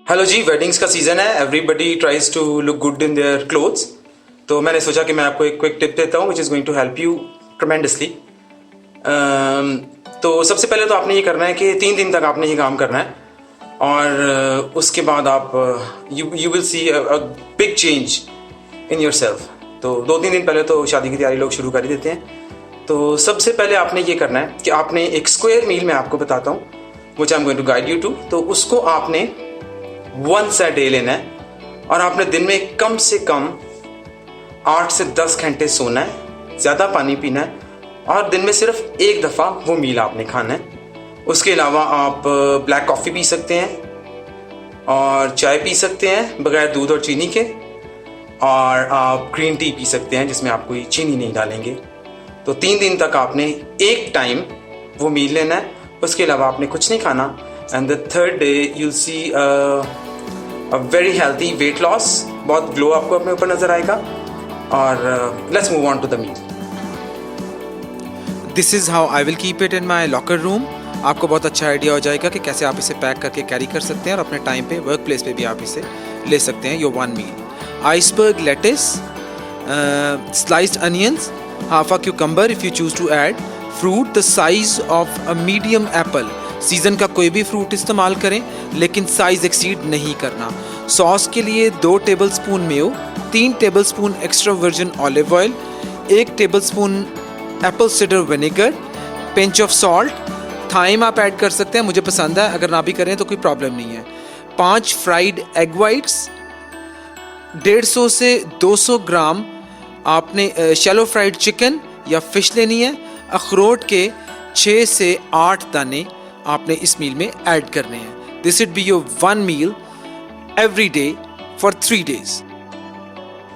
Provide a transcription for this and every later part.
Hello ji, weddings का season है। Everybody tries to look good in their clothes. तो मैंने सोचा कि मैं आपको एक क्विक टिप देता हूँ which is going to help you tremendously. तो सबसे पहले तो आपने ये करना है कि 3 दिन तक आपने ये काम करना है और उसके बाद आप you will see a big change in your self. तो 2-3 दिन पहले तो शादी की तैयारी लोग शुरू कर ही देते हैं। तो सबसे पहले आपने ये करना है कि आपने एक स्क्वायर मील मैं आपको बताता हूँ which I am going to guide you to. तो उसको आपने वंस अ डे लेना है और आपने दिन में कम से कम 8 से 10 घंटे सोना है, ज़्यादा पानी पीना है और दिन में सिर्फ एक दफ़ा वो मील आपने खाना है। उसके अलावा आप ब्लैक कॉफ़ी पी सकते हैं और चाय पी सकते हैं बग़ैर दूध और चीनी के, और आप ग्रीन टी पी सकते हैं जिसमें आप कोई चीनी नहीं डालेंगे। तो 3 दिन तक आपने एक टाइम वो मील लेना है, उसके अलावा आपने कुछ नहीं खाना। And the third day you'll see a very healthy weight loss, बहुत ग्लो आपको अपने ऊपर नज़र आएगा। और let's move on to the meal. This is how I will keep it in my locker room. आपको बहुत अच्छा आइडिया हो जाएगा कि कैसे आप इसे पैक करके कैरी कर सकते हैं और अपने टाइम पे वर्क प्लेस पे भी आप इसे ले सकते हैं। Your one meal: iceberg lettuce, sliced onions, half a cucumber if you choose to add, fruit the size of a medium apple. Season का कोई भी फ्रूट इस्तेमाल करें लेकिन साइज़ एक्सीड नहीं करना। सॉस के लिए 2 tablespoon mayo, 3 tablespoon extra virgin olive oil, 1 tablespoon apple cider vinegar, pinch of salt. Thyme आप ऐड कर सकते हैं, मुझे पसंद है, अगर ना भी करें तो कोई प्रॉब्लम नहीं है। 5 फ्राइड एग वाइट्स, 150 से 200 ग्राम आपने शैलो फ्राइड चिकन या फिश लेनी है। अखरोट के 6 से 8 दाने आपने इस मील में ऐड करने हैं। This would be your one meal every day for 3 days.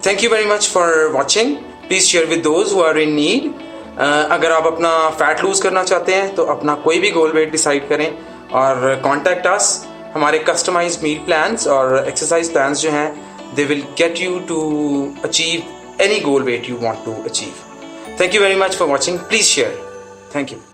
Thank you very much for watching. Please share with those who are in need. अगर आप अपना फैट लूज़ करना चाहते हैं तो अपना कोई भी गोल वेट डिसाइड करें और कॉन्टैक्ट अस। हमारे कस्टमाइज्ड मील प्लान्स और एक्सरसाइज प्लान्स जो हैं they will get you to achieve any goal weight you want to achieve. Thank you very much for watching. Please share. Thank you.